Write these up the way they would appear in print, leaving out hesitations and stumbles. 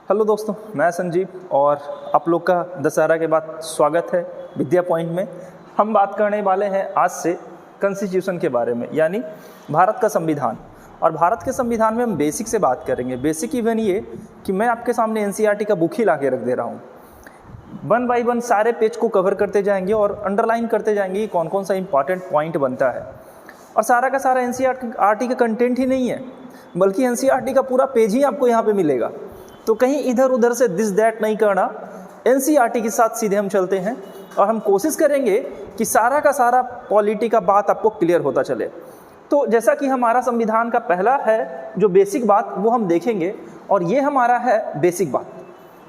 Hello दोस्तों, मैं संजीव और आप लोग का दशहरा के बाद स्वागत है विद्या पॉइंट में। हम बात करने वाले हैं आज से कॉन्स्टिट्यूशन के बारे में, यानी भारत का संविधान। और भारत के संविधान में हम बेसिक से बात करेंगे। बेसिक इवन ये कि मैं आपके सामने एनसीईआरटी का बुक ही ला के रख दे रहा हूँ। वन बाई वन सारे पेज को कवर करते जाएंगे और अंडरलाइन करते जाएंगे कि कौन कौन सा इंपॉर्टेंट पॉइंट बनता है। और सारा का सारा एनसीईआरटी का कंटेंट ही नहीं है, बल्कि एनसीईआरटी का पूरा पेज ही आपको यहाँ पे मिलेगा। तो कहीं इधर उधर से दिस दैट नहीं करना, एनसीईआरटी के साथ सीधे हम चलते हैं और हम कोशिश करेंगे कि सारा का सारा पॉलिटी का बात आपको क्लियर होता चले। तो जैसा कि हमारा संविधान का पहला है जो बेसिक बात, वो हम देखेंगे। और ये हमारा है बेसिक बात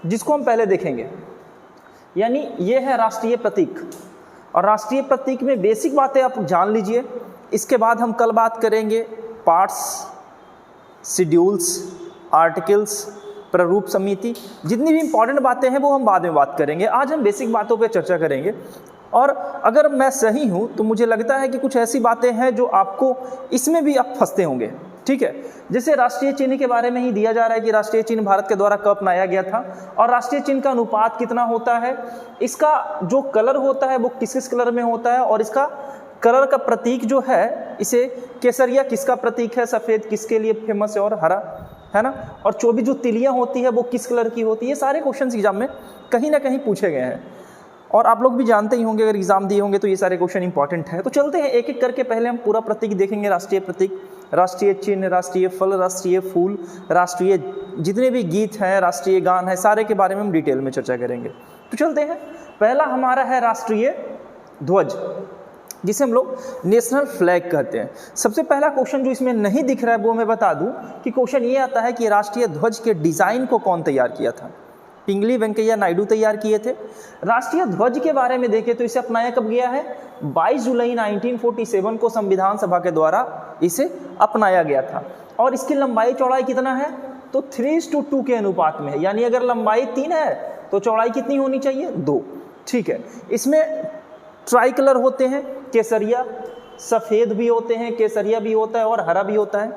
जिसको हम पहले देखेंगे, यानी ये है राष्ट्रीय प्रतीक। और राष्ट्रीय प्रतीक में बेसिक बातें आप जान लीजिए। इसके बाद हम कल बात करेंगे पार्ट्स, शेड्यूल्स, आर्टिकल्स, प्रारूप समिति, जितनी भी इंपॉर्टेंट बातें हैं वो हम बाद में बात करेंगे। आज हम बेसिक बातों पे चर्चा करेंगे। और अगर मैं सही हूँ तो मुझे लगता है कि कुछ ऐसी बातें हैं जो आपको इसमें भी आप फंसते होंगे, ठीक है। जैसे राष्ट्रीय चिन्ह के बारे में ही दिया जा रहा है कि राष्ट्रीय चिन्ह भारत के द्वारा कब अपनाया गया था और राष्ट्रीय चिन्ह का अनुपात कितना होता है, इसका जो कलर होता है वो किस किस कलर में होता है, और इसका कलर का प्रतीक जो है, इसे केसरिया किसका प्रतीक है, सफ़ेद किसके लिए फेमस है, और हरा, है ना। और 24 जो तिलियाँ होती है वो किस कलर की होती है। ये सारे क्वेश्चन एग्जाम में कहीं ना कहीं पूछे गए हैं और आप लोग भी जानते ही होंगे, अगर एग्जाम दिए होंगे तो ये सारे क्वेश्चन इंपॉर्टेंट है। तो चलते हैं एक एक करके। पहले हम पूरा प्रतीक देखेंगे, राष्ट्रीय प्रतीक, राष्ट्रीय चिन्ह, राष्ट्रीय फल, राष्ट्रीय फूल, राष्ट्रीय जितने भी गीत हैं, राष्ट्रीय गान है, सारे के बारे में हम डिटेल में चर्चा करेंगे। तो चलते हैं। पहला हमारा है राष्ट्रीय ध्वज, जिसे हम लोग नेशनल फ्लैग कहते हैं। सबसे पहला क्वेश्चन जो इसमें नहीं दिख रहा है वो मैं बता दूं कि क्वेश्चन ये आता है कि राष्ट्रीय ध्वज के डिज़ाइन को कौन तैयार किया था। पिंगली वेंकैया नायडू तैयार किए थे। राष्ट्रीय ध्वज के बारे में देखें तो इसे अपनाया कब गया है, 22 जुलाई 1947 को संविधान सभा के द्वारा इसे अपनाया गया था। और इसकी लंबाई चौड़ाई कितना है, तो 3:2 के अनुपात में है। यानी अगर लंबाई 3 है तो चौड़ाई कितनी होनी चाहिए, 2, ठीक है। इसमें ट्राई कलर होते हैं, केसरिया, सफ़ेद भी होते हैं, केसरिया भी होता है और हरा भी होता है।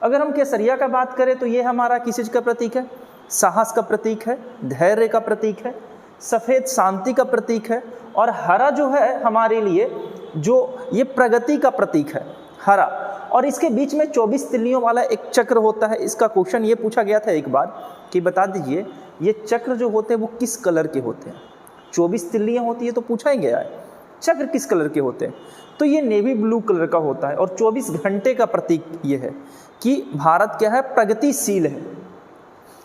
अगर हम केसरिया का बात करें तो ये हमारा किस चीज़ का प्रतीक है, साहस का प्रतीक है, धैर्य का प्रतीक है। सफ़ेद शांति का प्रतीक है। और हरा जो है हमारे लिए जो ये प्रगति का प्रतीक है, हरा। और इसके बीच में 24 तिल्लियों वाला एक चक्र होता है। इसका क्वेश्चन ये पूछा गया था एक बार कि बता दीजिए ये चक्र जो होते हैं वो किस कलर के होते हैं। 24 तिल्लियाँ होती है तो पूछा ही गया है चक्र किस कलर के होते हैं, तो ये नेवी ब्लू कलर का होता है। और 24 घंटे का प्रतीक ये है कि भारत क्या है, प्रगतिशील है।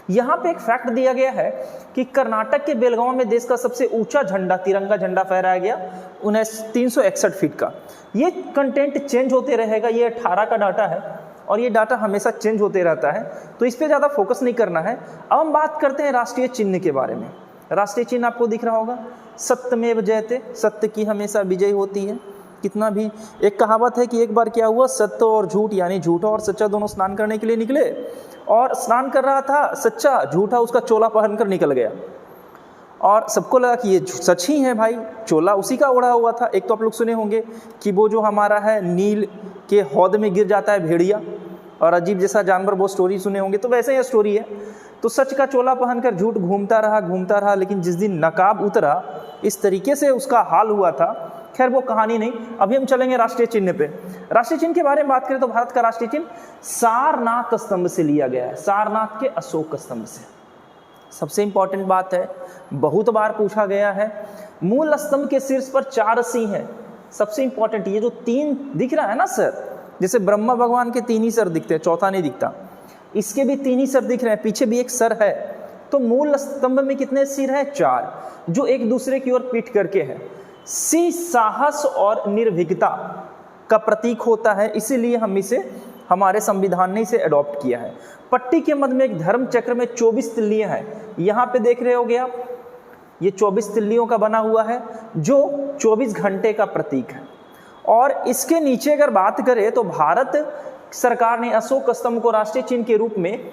यहाँ पे एक फैक्ट दिया गया है कि कर्नाटक के बेलगांव में देश का सबसे ऊंचा झंडा, तिरंगा झंडा फहराया गया 361 फीट का। ये कंटेंट चेंज होते रहेगा, ये 18 का डाटा है और ये डाटा हमेशा चेंज होते रहता है, तो इस पर ज़्यादा फोकस नहीं करना है। अब हम बात करते हैं राष्ट्रीय चिन्ह के बारे में। राष्ट्रीय चिन्ह आपको दिख रहा होगा, सत्यमेव जयते, सत्य की हमेशा विजय होती है। कितना भी एक कहावत है कि एक बार क्या हुआ, सत्य और झूठ, यानी झूठा और सच्चा दोनों स्नान करने के लिए निकले और स्नान कर रहा था सच्चा, झूठा उसका चोला पहनकर निकल गया और सबको लगा कि ये सच ही है भाई, चोला उसी का ओढ़ा हुआ था। एक तो आप लोग सुने होंगे कि वो जो हमारा है नील के हौद में गिर जाता है भेड़िया, और अजीब जैसा जानवर, वो स्टोरी सुने होंगे। तो वैसे ही स्टोरी है। तो सच का चोला पहनकर झूठ घूमता रहा, लेकिन जिस दिन नकाब उतरा इस तरीके से उसका हाल हुआ था। खैर वो कहानी नहीं, अभी हम चलेंगे राष्ट्रीय चिन्ह पे। राष्ट्रीय चिन्ह के बारे में बात करें तो भारत का राष्ट्रीय चिन्ह सारनाथ स्तंभ से लिया गया है, सारनाथ के अशोक स्तंभ से। सबसे इंपॉर्टेंट बात है, बहुत बार पूछा गया है, मूल स्तंभ के शीर्ष पर 4 सिंह है। सबसे इंपॉर्टेंट ये जो 3 दिख रहा है ना सर, जैसे ब्रह्मा भगवान के 3 ही सर दिखते हैं, चौथा नहीं दिखता, इसके भी 3 ही सर दिख रहे हैं, पीछे भी एक सर है। तो मूल स्तंभ में कितने सिर हैं, 4, जो एक दूसरे की ओर पीठ करके है। सिंह साहस और निर्भीकता का प्रतीक होता है, इसीलिए हम इसे हमारे संविधान ने इसे अडॉप्ट किया है। पट्टी के मध्य में एक धर्म चक्र में 24 तिल्लियां हैं। यहाँ पे देख रहे होगे आप, ये 24 तिल्लियों का बना हुआ है जो 24 घंटे का प्रतीक है। और इसके नीचे अगर बात करें तो भारत सरकार ने अशोक स्तंभ को राष्ट्रीय चिन्ह के रूप में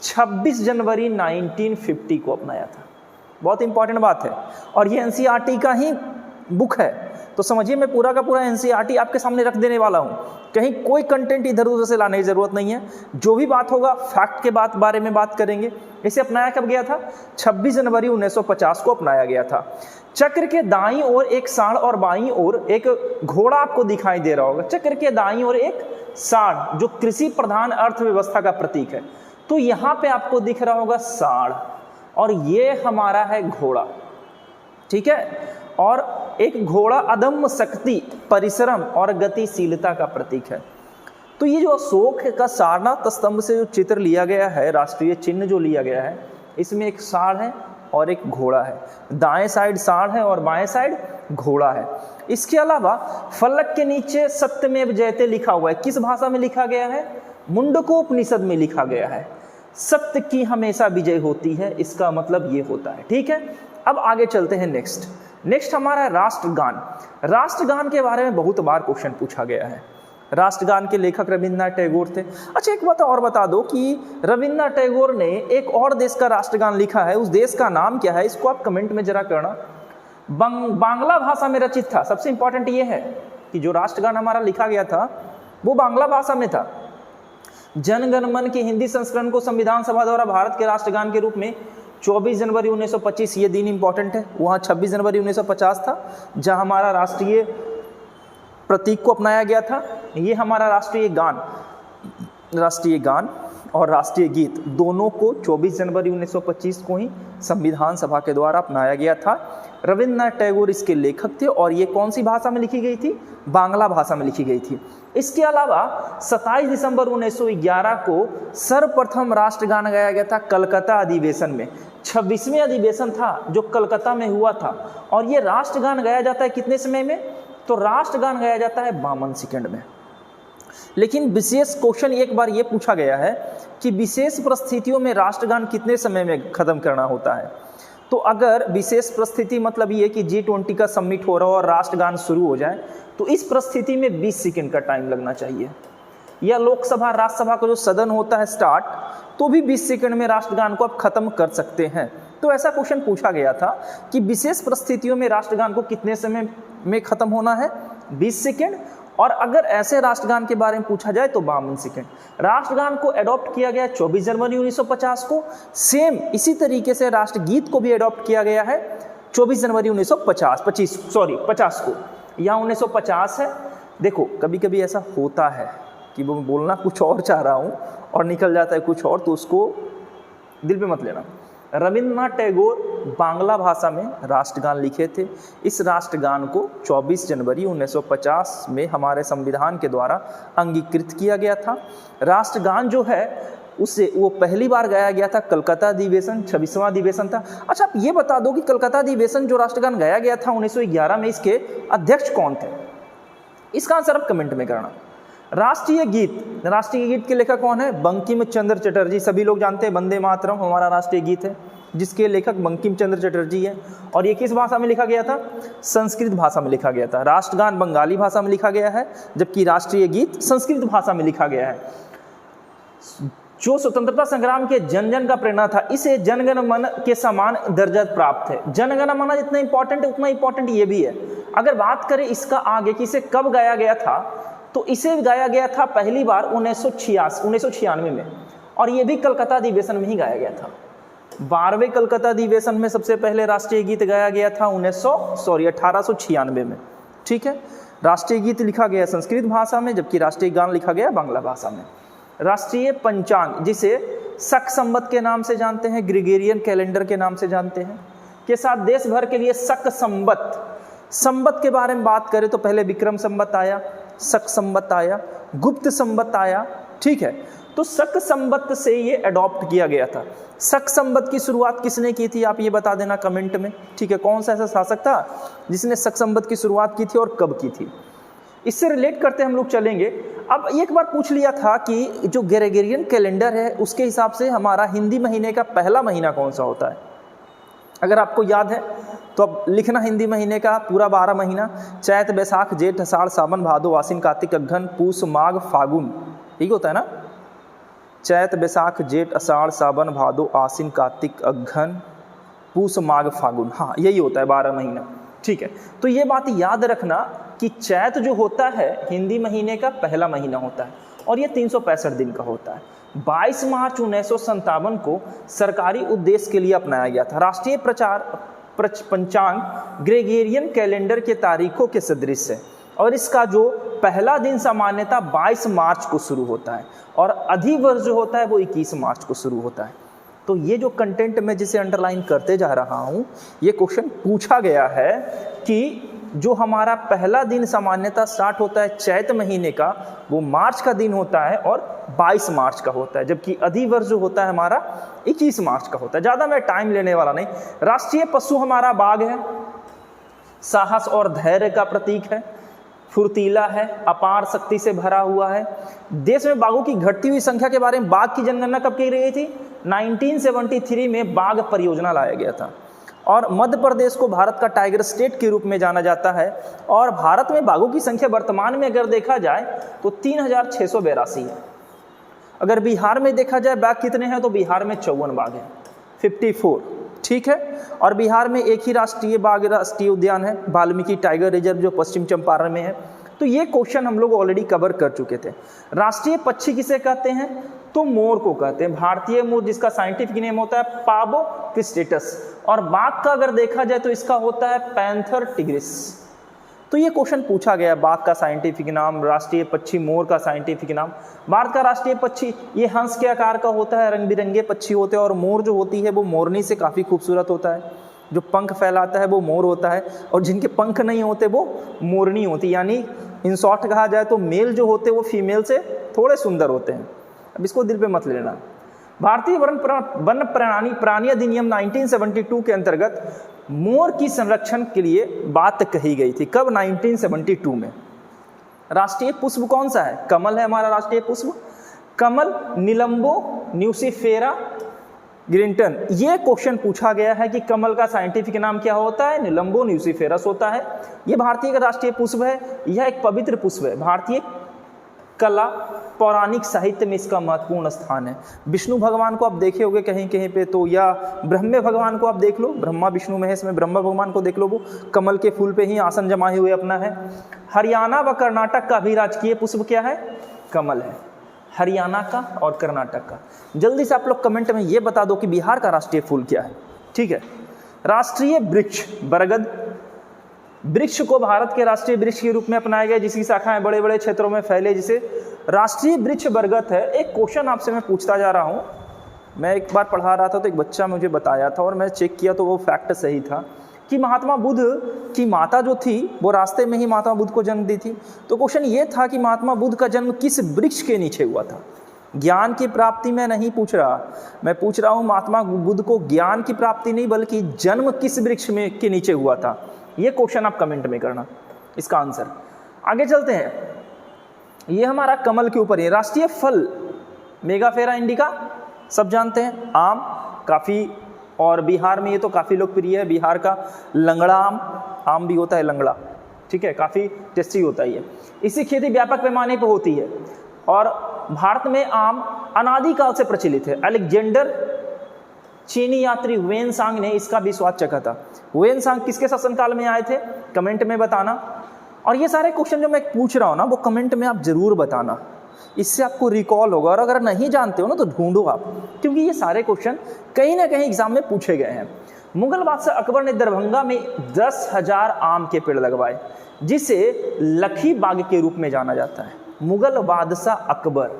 26 जनवरी 1950 को अपनाया था। बहुत इंपॉर्टेंट बात है और ये एनसीईआरटी का ही बुक है। तो समझिए मैं पूरा का पूरा एनसीईआरटी आपके सामने रख देने वाला हूँ, कहीं कोई कंटेंट इधर उधर से लाने की जरूरत नहीं है। जो भी बात होगा फैक्ट के बारे में बात करेंगे। इसे अपनाया कब गया था? 26 जनवरी 1950 को अपनाया गया था। चक्र के दाईं ओर एक सांड और बाईं ओर एक घोड़ा आपको दिखाई दे रहा होगा। चक्र के दाईं ओर एक सांड जो कृषि प्रधान अर्थव्यवस्था का प्रतीक है, तो यहाँ पे आपको दिख रहा होगा सांड और ये हमारा है घोड़ा, ठीक है। और एक घोड़ा अदम्य शक्ति, परिश्रम और गतिशीलता का प्रतीक है। तो ये जो अशोक का सारनाथ स्तंभ से जो चित्र लिया गया है, राष्ट्रीय चिन्ह जो लिया गया है, इसमें एक सांड है और एक घोड़ा है। दाएं साइड सांड है और बाएं साइड घोड़ा है। इसके अलावा फलक के नीचे सत्यमेव जयते लिखा हुआ है। किस भाषा में लिखा गया है? मुंडकोपनिषद में लिखा गया है। सत्य की हमेशा विजय होती है, इसका मतलब ये होता है, ठीक है। अब आगे चलते हैं नेक्स्ट हमारा है राष्ट्रगान। राष्ट्रगान के बारे में बहुत बार क्वेश्चन पूछा गया है। राष्ट्रगान के लेखक रविन्द्रनाथ टैगोर थे। अच्छा एक बात और बता दो कि रविन्द्रनाथ टैगोर ने एक और देश का राष्ट्रगान लिखा है, उस देश का नाम क्या है? इसको आप कमेंट में जरा करना। बांग्ला भाषा में रचित था। सबसे इंपॉर्टेंट ये है कि जो राष्ट्रगान हमारा लिखा गया था वो बांग्ला भाषा में था। जन गण मन के हिंदी संस्करण को संविधान सभा द्वारा भारत के राष्ट्रगान के रूप में 24 जनवरी 1925, ये दिन इंपॉर्टेंट है, वहाँ 26 जनवरी 1950 था जहाँ हमारा राष्ट्रीय प्रतीक को अपनाया गया था। ये हमारा राष्ट्रीय गान और राष्ट्रीय गीत दोनों को 24 जनवरी 1925 को ही संविधान सभा के द्वारा अपनाया गया था। रविन्द्रनाथ टैगोर इसके लेखक थे और ये कौन सी भाषा में लिखी गई थी? बांग्ला भाषा में लिखी गई थी। इसके अलावा 27 दिसंबर 1911 को सर्वप्रथम राष्ट्रगान गाया गया था कलकत्ता अधिवेशन में। 26वें अधिवेशन था जो कलकत्ता में हुआ था। और ये राष्ट्रगान गाया जाता है कितने समय में? तो राष्ट्रगान गाया जाता है 52 सेकंड में। लेकिन विशेष क्वेश्चन एक बार ये पूछा गया है कि विशेष परिस्थितियों में राष्ट्रगान कितने समय में खत्म करना होता है? तो अगर विशेष परिस्थिति मतलब ये कि G20 का समिट हो रहा हो और राष्ट्रगान शुरू हो जाए, तो इस परिस्थिति में 20 सेकंड का टाइम लगना चाहिए। या लोकसभा राज्यसभा का जो सदन होता है स्टार्ट, तो भी 20 सेकंड में राष्ट्रगान को आप खत्म कर सकते हैं। तो ऐसा क्वेश्चन पूछा गया था कि विशेष परिस्थितियों में राष्ट्रगान को कितने समय में खत्म होना है? 20 सेकंड। और अगर ऐसे राष्ट्रगान के बारे में पूछा जाए तो 52 सेकंड। राष्ट्रगान को अडॉप्ट किया गया 24 जनवरी 1950 को। सेम इसी तरीके से राष्ट्रगीत को भी अडॉप्ट किया गया है 24 जनवरी 1950 को। यहाँ 1950 है। देखो कभी कभी ऐसा होता है कि वो बोलना कुछ और चाह रहा हूँ और निकल जाता है कुछ और, तो उसको दिल पे मत लेना। रविन्द्रनाथ टैगोर बांग्ला भाषा में राष्ट्रगान लिखे थे। इस राष्ट्रगान को 24 जनवरी 1950 में हमारे संविधान के द्वारा अंगीकृत किया गया था। राष्ट्रगान जो है उससे वो पहली बार गाया गया था कलकत्ता अधिवेशन, 26वां अधिवेशन था। अच्छा आप ये बता दो कि कलकत्ता अधिवेशन जो राष्ट्रगान गाया गया था 1911 में, इसके अध्यक्ष कौन थे? इसका आंसर आप कमेंट में करना। राष्ट्रीय गीत के लेखक कौन है? बंकिम चंद्र चटर्जी। सभी लोग जानते हैं वंदे मातरम हमारा राष्ट्रीय गीत है, जिसके लेखक बंकिम चंद्र चटर्जी है। और ये किस भाषा में लिखा गया था? संस्कृत भाषा में लिखा गया था। राष्ट्रगान बंगाली भाषा में लिखा गया है, जबकि राष्ट्रीय गीत संस्कृत भाषा में लिखा गया है। जो स्वतंत्रता संग्राम के जन जन का प्रेरणा था, इसे जनगण मन के समान दर्जा प्राप्त है। जनगण मन जितना इंपॉर्टेंट है उतना इंपॉर्टेंट ये भी है। अगर बात करें इसका आगे कि इसे कब गाया गया था, तो इसे गाया गया था पहली बार 1996 में, और ये भी कलकत्ता अधिवेशन में ही गाया गया था। 12वें कलकत्ता अधिवेशन में सबसे पहले राष्ट्रीय गीत गाया गया था 1896 में, ठीक है। राष्ट्रीय गीत लिखा गया संस्कृत भाषा में, जबकि राष्ट्रीय गान लिखा गया बांग्ला भाषा में। राष्ट्रीय पंचांग, जिसे शक संवत के नाम से जानते हैं, ग्रेगोरियन कैलेंडर के नाम से जानते हैं, के साथ देश भर के लिए शक संवत के बारे में बात करें तो पहले विक्रम संवत आया, शक संवत आया, गुप्त संवत आया, ठीक है। तो शक संवत से ये अडॉप्ट किया गया था। शक संवत की शुरुआत किसने की थी आप ये बता देना कमेंट में, ठीक है। कौन सा ऐसा शासक था जिसने शक संवत की शुरुआत की थी और कब की थी? इससे रिलेट करते हम लोग चलेंगे। अब एक बार पूछ लिया था कि जो ग्रेगोरियन कैलेंडर है उसके हिसाब से हमारा हिंदी महीने का पहला महीना कौन सा होता है। अगर आपको याद है तो अब लिखना हिंदी महीने का पूरा 12 महीना, चैत बैसाख जेठ अषाढ़ सावन भादो आश्विन कार्तिक अघ्घन पूस माघ फागुन, ठीक होता है ना। चैत बैसाख जेठ अषाढ़ सावन भादो आश्विन कार्तिक अघ्घन पूस माघ फागुन, हाँ यही होता है 12 महीना। ठीक है, तो ये बात याद रखना कि चैत जो होता है हिंदी महीने का पहला महीना होता है और ये 365 दिन का होता है। 22 मार्च 1957 को सरकारी उद्देश्य के लिए अपनाया गया था। राष्ट्रीय पंचांग ग्रेगोरियन कैलेंडर के तारीखों के सदृश है और इसका जो पहला दिन सामान्यतः 22 मार्च को शुरू होता है और अधिवर्ष जो होता है वो 21 मार्च को शुरू होता है। तो ये जो कंटेंट मैं जिसे अंडरलाइन करते जा रहा हूँ, ये क्वेश्चन पूछा गया है कि जो हमारा पहला दिन सामान्यतः स्टार्ट होता है चैत महीने का, वो मार्च का दिन होता है और 22 मार्च का होता है, जबकि अधिवर्ष जो होता है हमारा 21 मार्च का होता है। ज़्यादा मैं टाइम लेने वाला नहीं। राष्ट्रीय पशु हमारा बाघ है, साहस और धैर्य का प्रतीक है, फुर्तीला है, अपार शक्ति से भरा हुआ है। देश में बाघों की घटती हुई संख्या के बारे में बाघ की जनगणना कब की गई थी? 1973 में बाघ परियोजना लाया गया था और मध्य प्रदेश को भारत का टाइगर स्टेट के रूप में जाना जाता है और भारत में बाघों की संख्या वर्तमान में अगर देखा जाए तो 3682 है। अगर बिहार में देखा जाए बाघ कितने हैं तो बिहार में 54 बाघ हैं, 54, ठीक है। और बिहार में एक ही राष्ट्रीय बाघ राष्ट्रीय उद्यान है, वाल्मीकि टाइगर रिजर्व, जो पश्चिम चंपारण में है। तो ये क्वेश्चन हम लोग ऑलरेडी कवर कर चुके थे। राष्ट्रीय पक्षी किसे कहते हैं? तो मोर को कहते हैं। भारतीय मोर जिसका साइंटिफिक नेम होता है पाबो क्रिस्टेटस, और बाघ का अगर देखा जाए तो इसका होता है पैंथर टिग्रिस। तो ये क्वेश्चन पूछा गया, बाघ का साइंटिफिक नाम, राष्ट्रीय पक्षी मोर का साइंटिफिक नाम। भारत का राष्ट्रीय पक्षी ये हंस के आकार का होता है, रंग बिरंगे पक्षी होते हैं और मोर जो होती है वो मोरनी से काफ़ी खूबसूरत होता है। जो पंख फैलाता है वो मोर होता है और जिनके पंख नहीं होते वो मोरनी होती, यानी इन शॉर्ट कहा जाए तो मेल जो होते हैं वो फीमेल से थोड़े सुंदर होते हैं। अब इसको दिल पे मत लेना। भारतीय वन प्राणी अधिनियम 1972 के अंतर्गत मोर की संरक्षण के लिए बात कही गई थी। कब? 1972 में। राष्ट्रीय पुष्प कौन सा है? कमल है हमारा राष्ट्रीय पुष्प। कमल, निलंबो न्यूसिफेरा ग्रिंटन। ये क्वेश्चन पूछा गया है कि कमल का साइंटिफिक नाम क्या होता है? निलंबो न्यूसिफेरस होता है। ये भारतीय का राष्ट्रीय पुष्प है। यह एक पवित्र पुष्प है। भारतीय कला पौराणिक साहित्य में इसका महत्वपूर्ण स्थान है। विष्णु भगवान को आप देखे होंगे कहीं कहीं पे तो, या ब्रह्मे भगवान को आप देख लो, ब्रह्मा विष्णु महेश में ब्रह्मा भगवान को देख लो, वो कमल के फूल पे ही आसन जमाए हुए अपना है। हरियाणा व कर्नाटक का भी राजकीय पुष्प क्या है? कमल है। हरियाणा का और कर्नाटक का। जल्दी से आप लोग कमेंट में ये बता दो कि बिहार का राष्ट्रीय फूल क्या है। ठीक है, राष्ट्रीय वृक्ष बरगद। वृक्ष को भारत के राष्ट्रीय वृक्ष के रूप में अपनाया गया, जिसकी शाखाएं बड़े बड़े क्षेत्रों में फैले, जिसे राष्ट्रीय वृक्ष बरगद है। एक क्वेश्चन आपसे मैं पूछता जा रहा हूँ। मैं एक बार पढ़ा रहा था तो एक बच्चा मुझे बताया था और मैं चेक किया तो वो फैक्ट सही था कि महात्मा बुद्ध की माता जो थी वो रास्ते में ही महात्मा बुद्ध को जन्म दी थी। तो क्वेश्चन ये था कि महात्मा बुद्ध का जन्म किस वृक्ष के नीचे हुआ था? ज्ञान की प्राप्ति मैं नहीं पूछ रहा, मैं पूछ रहा हूँ महात्मा बुद्ध को ज्ञान की प्राप्ति नहीं बल्कि जन्म किस वृक्ष में के नीचे हुआ था। ये क्वेश्चन आप कमेंट में करना इसका आंसर। आगे चलते हैं। ये हमारा कमल के ऊपर है। राष्ट्रीय फल मेगाफेरा इंडिका सब जानते हैं, आम काफ़ी, और बिहार में ये तो काफ़ी लोकप्रिय है। बिहार का लंगड़ा आम भी होता है, लंगड़ा, ठीक है, काफ़ी टेस्टी होता है ये। इसकी खेती व्यापक पैमाने पर होती है और भारत में आम अनादिकाल से प्रचलित है। अलेक्जेंडर चीनी यात्री हुएनसांग ने इसका भी स्वाद चखा था। हुएनसांग किसके शासनकाल में आए थे? कमेंट में बताना। और ये सारे क्वेश्चन जो मैं पूछ रहा हूँ ना वो कमेंट में आप जरूर बताना, इससे आपको रिकॉल होगा। और अगर नहीं जानते हो ना तो ढूंढो आप, क्योंकि ये सारे क्वेश्चन कहीं ना कहीं एग्जाम में पूछे गए हैं। मुगल बादशाह अकबर ने दरभंगा में 10,000 आम के पेड़ लगवाए, जिसे लखी बाग के रूप में जाना जाता है। मुगल बादशाह अकबर,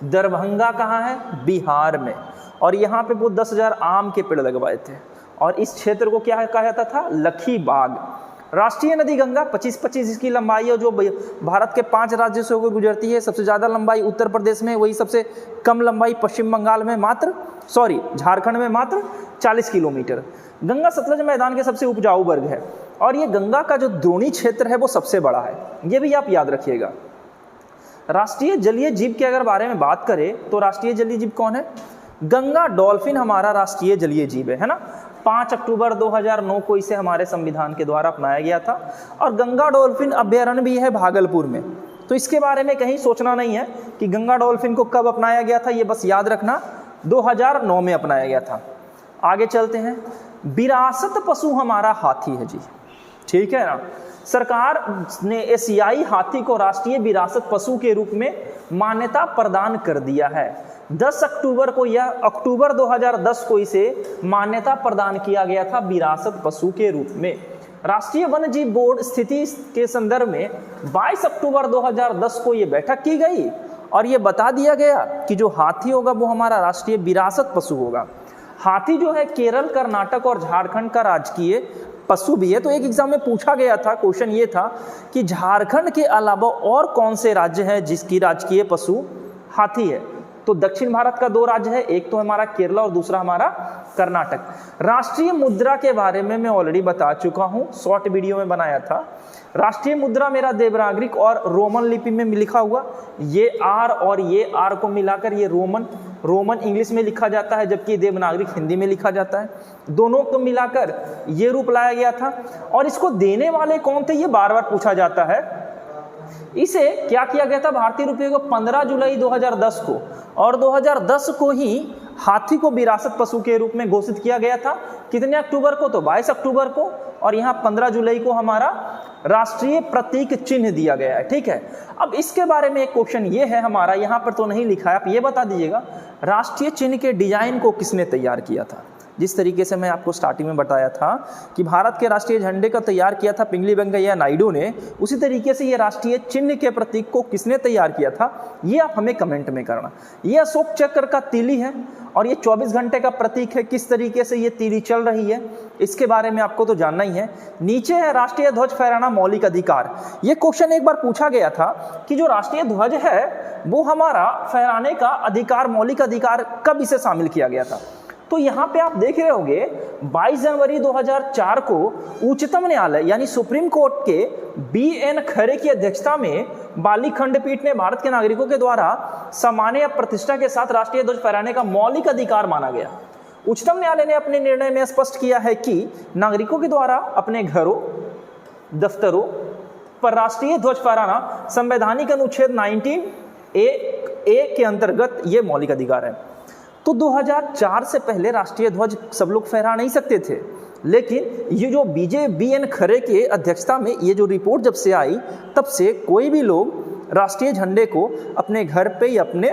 दरभंगा कहाँ है? बिहार में। और यहाँ पे वो 10,000 आम के पेड़ लगवाए थे और इस क्षेत्र को क्या कहा जाता था? लखी बाग। राष्ट्रीय नदी गंगा 25 इसकी लंबाई है, जो भारत के 5 राज्यों से होकर गुजरती है। सबसे ज़्यादा लंबाई उत्तर प्रदेश में, वही सबसे कम लंबाई पश्चिम बंगाल में झारखंड में मात्र 40 किलोमीटर। गंगा सतलज मैदान के सबसे उपजाऊ वर्ग है और ये गंगा का जो द्रोणी क्षेत्र है वो सबसे बड़ा है, ये भी आप याद रखिएगा। राष्ट्रीय जलीय जीव के अगर बारे में बात करें तो राष्ट्रीय जलीय जीव कौन है? गंगा डॉल्फिन हमारा राष्ट्रीय जलीय जीव है ना। 5 अक्टूबर 2009 को इसे हमारे संविधान के द्वारा अपनाया गया था और गंगा डॉल्फिन अभ्यारण्य भी है भागलपुर में। तो इसके बारे में कहीं सोचना नहीं है कि गंगा डॉल्फिन को कब अपनाया गया था, ये बस याद रखना 2009 में अपनाया गया था। आगे चलते हैं। विरासत पशु हमारा हाथी है जी। ठीक है ना। सरकार ने एशियाई हाथी को राष्ट्रीय विरासत पशु के रूप में मान्यता प्रदान कर दिया है। 10 अक्टूबर को या अक्टूबर 2010 को इसे मान्यता प्रदान किया गया था विरासत पशु के रूप में। राष्ट्रीय वन्यजीव बोर्ड स्थिति के संदर्भ में 22 अक्टूबर 2010 को ये बैठक की गई और ये बता दिया गया कि जो हाथी होगा वो हमारा राष्ट्रीय विरासत पशु होगा। हाथी जो है केरल, कर्नाटक और झारखंड का राजकीय पशु भी है। तो एक एग्जाम में पूछा गया था, क्वेश्चन ये था कि झारखंड के अलावा और कौन से राज्य हैं जिसकी राजकीय पशु हाथी है। तो दक्षिण भारत का 2 राज्य है, एक तो हमारा केरला और दूसरा हमारा कर्नाटक। राष्ट्रीय मुद्रा के बारे में मैं ऑलरेडी बता चुका हूं, शॉर्ट वीडियो में बनाया था। राष्ट्रीय मुद्रा मेरा देवनागरिक और रोमन लिपि में लिखा हुआ, ये आर और ये आर को मिलाकर ये रोमन इंग्लिश में लिखा जाता है, जबकि देवनागरिक हिंदी में लिखा जाता है। दोनों को मिलाकर ये रूप लाया गया था। और इसको देने वाले कौन थे, ये बार बार पूछा जाता है। इसे क्या किया गया था, भारतीय रुपये को 15 जुलाई 2010 को और 2010 को ही हाथी को विरासत पशु के रूप में घोषित किया गया था। कितने अक्टूबर को, तो 22 अक्टूबर को, और यहाँ 15 जुलाई को हमारा राष्ट्रीय प्रतीक चिन्ह दिया गया है। ठीक है, अब इसके बारे में एक क्वेश्चन ये है हमारा, यहाँ पर तो नहीं लिखा है, आप ये बता दीजिएगा राष्ट्रीय चिन्ह के डिजाइन को किसने तैयार किया था। जिस तरीके से मैं आपको स्टार्टिंग में बताया था कि भारत के राष्ट्रीय झंडे का तैयार किया था पिंगली वेंकैया नायडू ने, उसी तरीके से ये राष्ट्रीय चिन्ह के प्रतीक को किसने तैयार किया था, ये आप हमें कमेंट में करना। ये अशोक चक्र का तीली है और ये 24 घंटे का प्रतीक है। किस तरीके से ये तीली चल रही है इसके बारे में आपको तो जानना ही है। नीचे है राष्ट्रीय ध्वज फहराना मौलिक अधिकार। ये क्वेश्चन एक बार पूछा गया था कि जो राष्ट्रीय ध्वज है वो हमारा फहराने का अधिकार, मौलिक अधिकार, कब इसे शामिल किया गया था। तो यहाँ पे आप देख रहे होंगे 22 जनवरी 2004 को उच्चतम न्यायालय यानी सुप्रीम कोर्ट के BN खरे की अध्यक्षता में बाली खंडपीठ ने भारत के नागरिकों के द्वारा सम्मान या प्रतिष्ठा के साथ राष्ट्रीय ध्वज फहराने का मौलिक अधिकार माना गया। उच्चतम न्यायालय ने अपने निर्णय में स्पष्ट किया है कि नागरिकों के द्वारा अपने घरों, दफ्तरों पर राष्ट्रीय ध्वज फहराना संवैधानिक अनुच्छेद 19A के अंतर्गत ये मौलिक अधिकार है। तो 2004 से पहले राष्ट्रीय ध्वज सब लोग फहरा नहीं सकते थे, लेकिन ये जो BN खरे के अध्यक्षता में ये जो रिपोर्ट जब से आई तब से कोई भी लोग राष्ट्रीय झंडे को अपने घर पे या अपने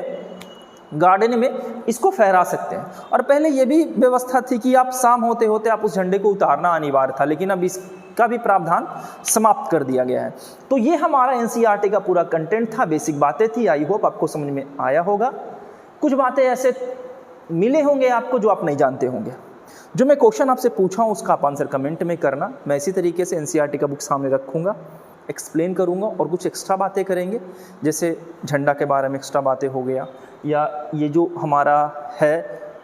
गार्डन में इसको फहरा सकते हैं। और पहले ये भी व्यवस्था थी कि आप शाम होते होते आप उस झंडे को उतारना अनिवार्य था, लेकिन अब इसका भी प्रावधान समाप्त कर दिया गया है। तो ये हमारा NCERT का पूरा कंटेंट था, बेसिक बातें थी। आई होप आपको समझ में आया होगा। कुछ बातें ऐसे मिले होंगे आपको जो आप नहीं जानते होंगे। जो मैं क्वेश्चन आपसे पूछा हूँ उसका आप आंसर कमेंट में करना। मैं इसी तरीके से NCERT का बुक सामने रखूँगा, एक्सप्लेन करूँगा और कुछ एक्स्ट्रा बातें करेंगे, जैसे झंडा के बारे में एक्स्ट्रा बातें हो गया, या ये जो हमारा है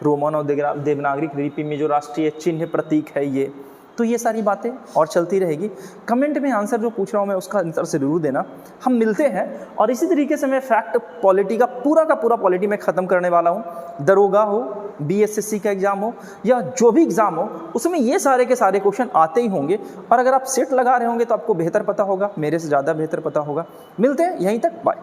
रोमन और देवनागरिक लिपि में जो राष्ट्रीय चिन्ह प्रतीक है ये, तो ये सारी बातें और चलती रहेगी। कमेंट में आंसर जो पूछ रहा हूँ मैं उसका आंसर ज़रूर देना। हम मिलते हैं और इसी तरीके से मैं फैक्ट पॉलिटी का पूरा पॉलिटी में ख़त्म करने वाला हूँ। दरोगा हो, BSSC का एग्ज़ाम हो या जो भी एग्ज़ाम हो, उसमें ये सारे के सारे क्वेश्चन आते ही होंगे। और अगर आप सेट लगा रहे होंगे तो आपको बेहतर पता होगा, मेरे से ज़्यादा बेहतर पता होगा। मिलते हैं, यहीं तक, बाय।